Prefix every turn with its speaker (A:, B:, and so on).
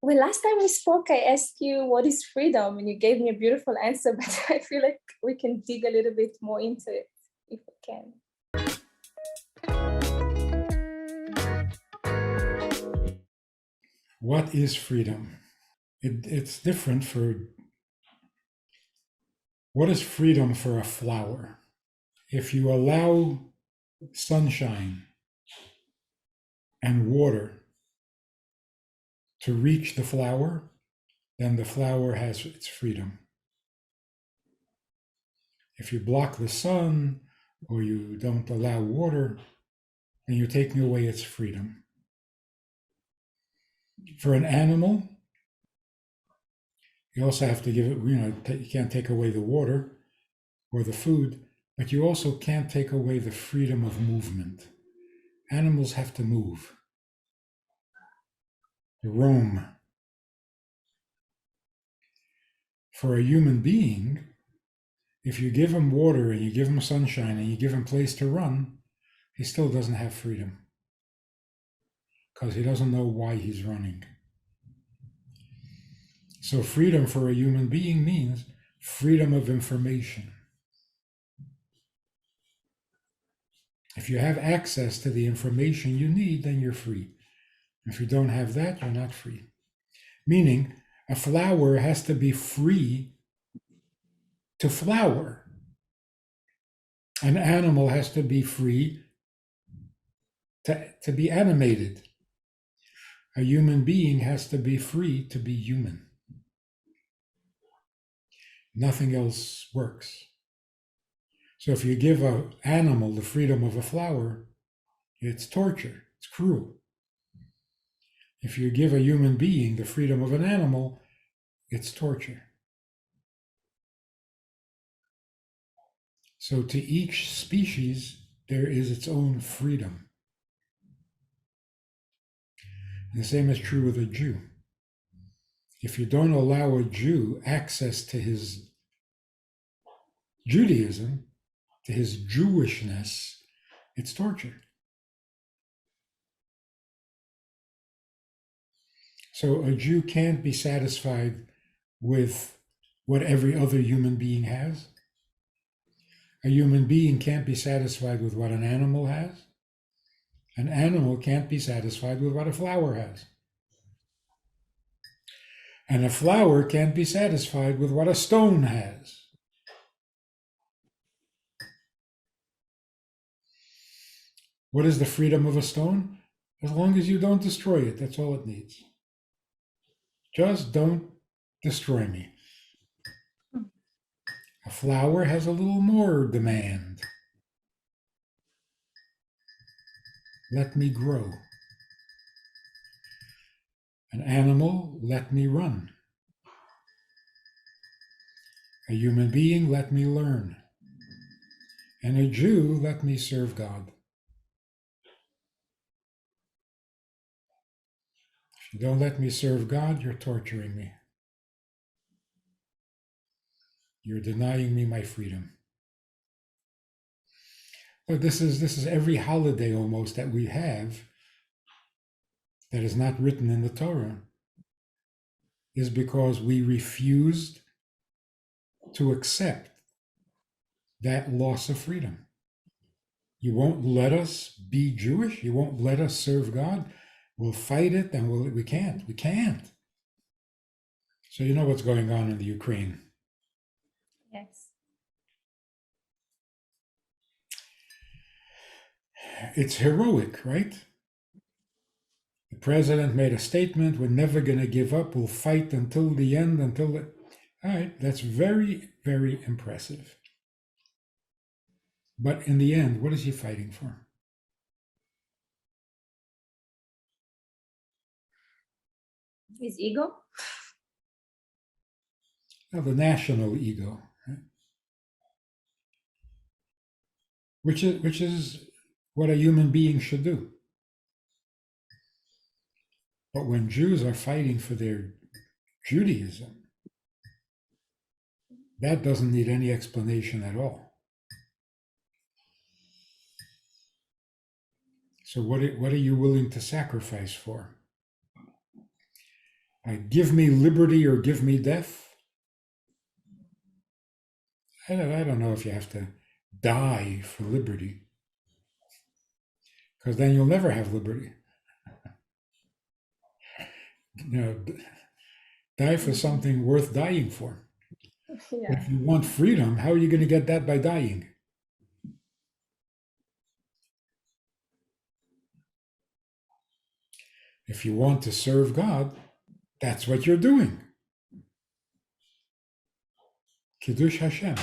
A: Well, last time we spoke, I asked you what is freedom, and you gave me a beautiful answer, but I feel like we can dig a little bit more into it if we can.
B: What is freedom? It's different for what is freedom for a flower? If you allow sunshine and water to reach the flower, then the flower has its freedom. If you block the sun or you don't allow water, then you're taking away its freedom. For an animal, you also have to give it, you can't take away the water or the food, but you also can't take away the freedom of movement. Animals have to move, roam. For a human being, if you give him water and you give him sunshine and you give him place to run, he still doesn't have freedom because he doesn't know why he's running. So freedom for a human being means freedom of information. If you have access to the information you need, then you're free. If you don't have that, you're not free. Meaning, a flower has to be free to flower. An animal has to be free to be animated. A human being has to be free to be human. Nothing else works. So if you give an animal the freedom of a flower, it's torture, it's cruel. If you give a human being the freedom of an animal, it's torture. So to each species, there is its own freedom. And the same is true with a Jew. If you don't allow a Jew access to his Judaism, to his Jewishness, it's torture. So a Jew can't be satisfied with what every other human being has. A human being can't be satisfied with what an animal has. An animal can't be satisfied with what a flower has. And a flower can't be satisfied with what a stone has. What is the freedom of a stone? As long as you don't destroy it, that's all it needs. Just don't destroy me. A flower has a little more demand. Let me grow. An animal, let me run. A human being, let me learn. And a Jew, let me serve God. If you don't let me serve God, you're torturing me. You're denying me my freedom. But this is every holiday almost that we have that is not written in the Torah is because we refused to accept that loss of freedom. You won't let us be Jewish. You won't let us serve God. We'll fight it, and we can't. We can't. So you know what's going on in the Ukraine.
A: Yes.
B: It's heroic, right? The president made a statement, we're never going to give up, we'll fight until the end, all right, that's very, very impressive. But in the end, what is he fighting for?
A: His ego?
B: Well, the national ego, right? Which is what a human being should do. But when Jews are fighting for their Judaism, that doesn't need any explanation at all. So what are you willing to sacrifice for? Like, give me liberty or give me death. I don't know if you have to die for liberty, because then you'll never have liberty. Die for something worth dying for.
A: Yeah.
B: If you want freedom, how are you going to get that by dying? If you want to serve God, that's what you're doing. Kiddush Hashem.